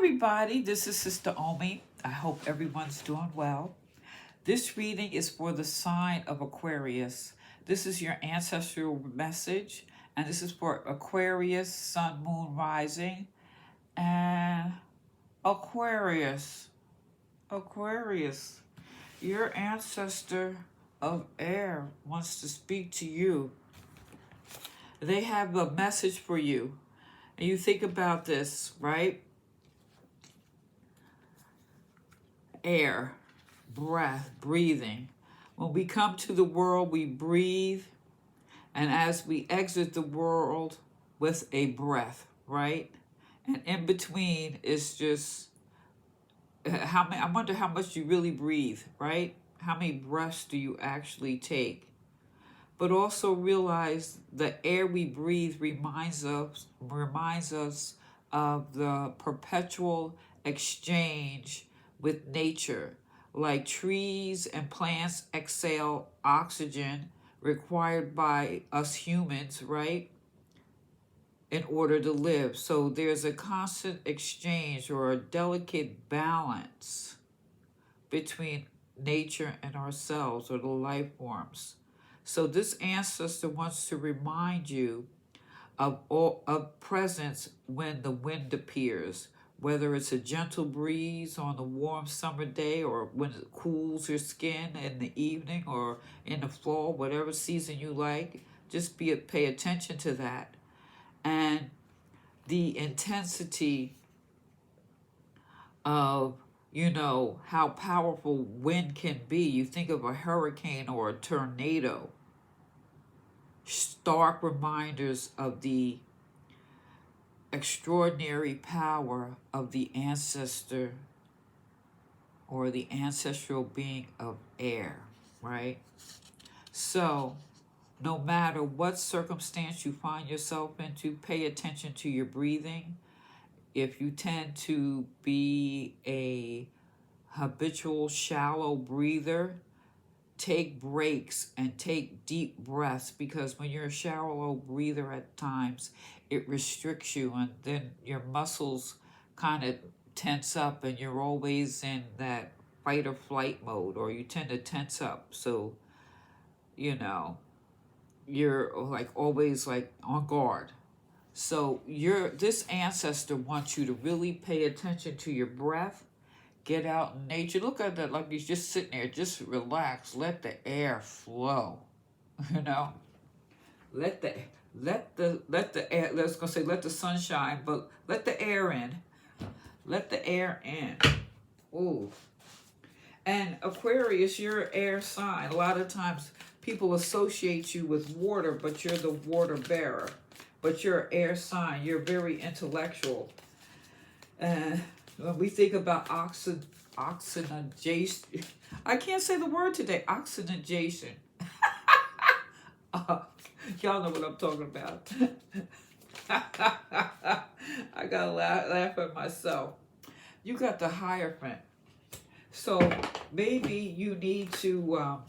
everybody, this is Sister Omi. I hope everyone's doing well. This reading is for the sign of Aquarius. This is your ancestral message, and this is for Aquarius, Sun, Moon, Rising, and Aquarius. Aquarius, your ancestor of air wants to speak to you. They have a message for you. And you think about this, right? Air, breath, breathing. When we come to the world, we breathe. And as we exit the world with a breath, right? And in between is just I wonder how much you really breathe, right? How many breaths do you actually take? But also realize the air we breathe reminds us of the perpetual exchange with nature. Like trees and plants exhale oxygen required by us humans, right? In order to live. So there's a constant exchange or a delicate balance between nature and ourselves or the life forms. So this ancestor wants to remind you of presence when the wind appears, whether it's a gentle breeze on a warm summer day or when it cools your skin in the evening or in the fall, whatever season you like. Just pay attention to that. And the intensity of how powerful wind can be. You think of a hurricane or a tornado. Stark reminders of the extraordinary power of the ancestor or the ancestral being of air, right? So no matter what circumstance you find yourself into, pay attention to your breathing. If you tend to be a habitual shallow breather, take breaks and take deep breaths, because when you're a shallow breather at times, it restricts you and then your muscles kind of tense up and you're always in that fight or flight mode, or you tend to tense up. So, you're like always like on guard. So this ancestor wants you to really pay attention to your breath. Get out in nature. Look at that, like he's just sitting there. Just relax. Let the air flow. Let the air. Let's go say let the sun shine, but let the air in. Let the air in. Ooh. And Aquarius, you're air sign. A lot of times people associate you with water, but you're the water bearer. But you're air sign. You're very intellectual. And when we think about oxygenation, I can't say the word today. Oxygenation. Y'all know what I'm talking about. I gotta laugh at myself. You got the Hierophant. So maybe you need to,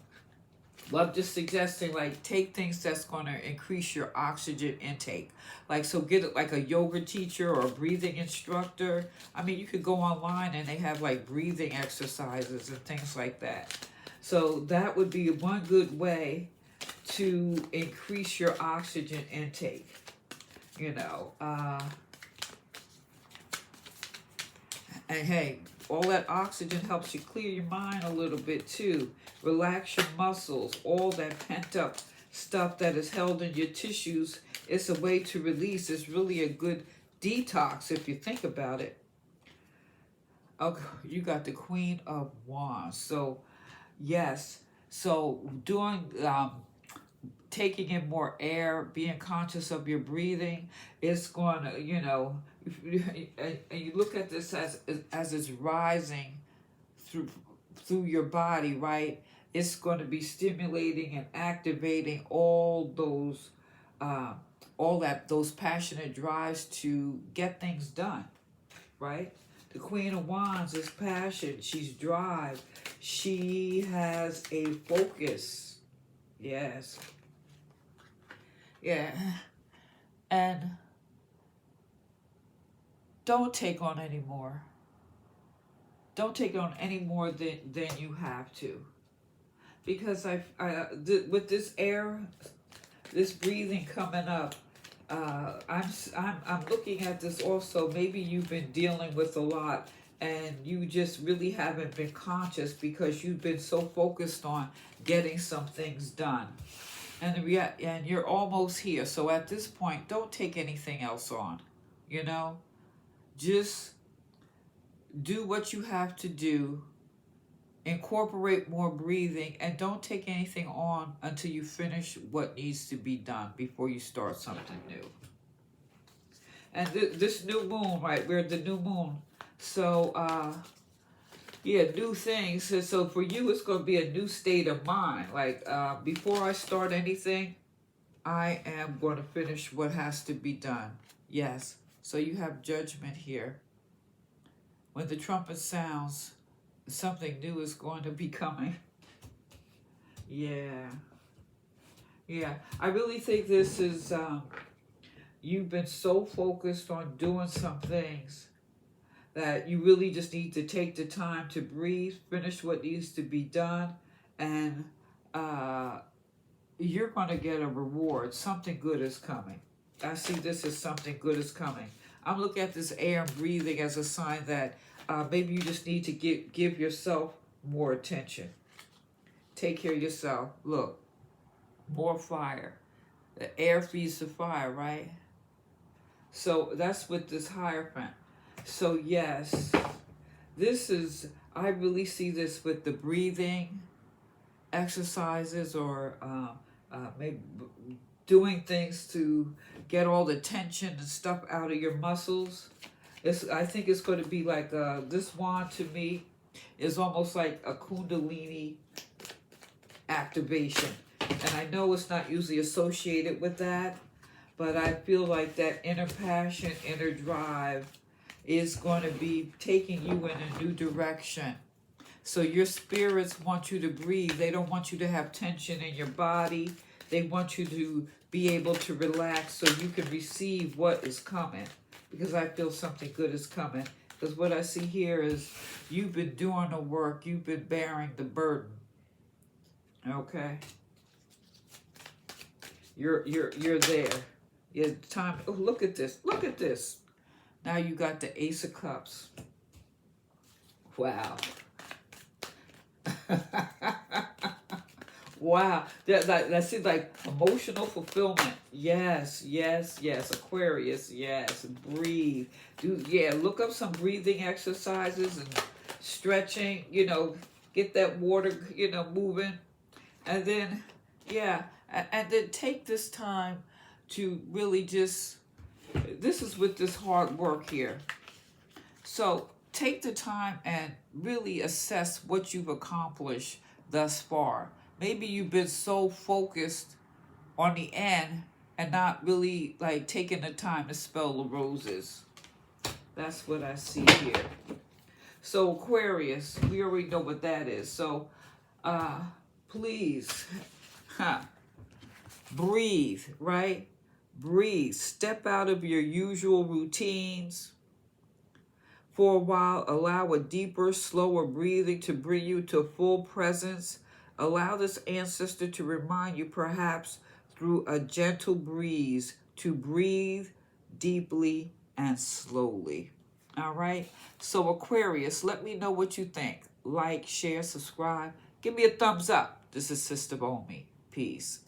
I'm just suggesting, like, take things that's going to increase your oxygen intake. Like, so get it like a yoga teacher or a breathing instructor. I mean, you could go online and they have like breathing exercises and things like that. So that would be one good way to increase your oxygen intake. And hey, all that oxygen helps you clear your mind a little bit too. Relax your muscles, all that pent up stuff that is held in your tissues. It's a way to release. It's really a good detox if you think about it. Okay, you got the Queen of Wands. So, yes. So, taking in more air, being conscious of your breathing, it's going to, and you look at this as it's rising through your body, right? It's going to be stimulating and activating all those passionate drives to get things done, right? The Queen of Wands is passion. She's drive. She has a focus. Yes. Yeah. And don't take on any more. Don't take on any more than you have to. Because with this air, this breathing coming up, I'm looking at this also. Maybe you've been dealing with a lot, and you just really haven't been conscious because you've been so focused on getting some things done, and you're almost here. So at this point, don't take anything else on. You know, just do what you have to do. Incorporate more breathing, and don't take anything on until you finish what needs to be done before you start something new. And this new moon, right? We're the new moon. So, yeah, new things. So for you, it's going to be a new state of mind. Like, before I start anything, I am going to finish what has to be done. Yes. So you have judgment here. When the trumpet sounds, something new is going to be coming. Yeah. Yeah. I really think this is, you've been so focused on doing some things that you really just need to take the time to breathe, finish what needs to be done, and you're going to get a reward. Something good is coming. I see this as something good is coming. I'm looking at this air and breathing as a sign that maybe you just need to give yourself more attention. Take care of yourself. Look, more fire. The air feeds the fire, right? So that's with this Hierophant. So yes, this is, I really see this with the breathing exercises, or maybe doing things to get all the tension and stuff out of your muscles. I think it's going to be like, this wand to me is almost like a Kundalini activation. And I know it's not usually associated with that, but I feel like that inner passion, inner drive is going to be taking you in a new direction. So your spirits want you to breathe. They don't want you to have tension in your body. They want you to be able to relax so you can receive what is coming. Because I feel something good is coming. Because what I see here is you've been doing the work. You've been bearing the burden. Okay? You're there. Yeah, time. Oh, look at this. Look at this. Now you got the Ace of Cups. Wow. Wow. That seems like emotional fulfillment. Yes, yes, yes. Aquarius, yes. Breathe. Look up some breathing exercises and stretching, get that water, moving. And then, and then take this time to really just, this is with this hard work here. So take the time and really assess what you've accomplished thus far. Maybe you've been so focused on the end and not really like taking the time to spell the roses. That's what I see here. So Aquarius, we already know what that is. So please, breathe, right? Breathe. Step out of your usual routines. For a while, allow a deeper, slower breathing to bring you to full presence. Allow this ancestor to remind you, perhaps through a gentle breeze, to breathe deeply and slowly. All right? So Aquarius, let me know what you think. Like, share, subscribe. Give me a thumbs up. This is Sister Omi. Peace.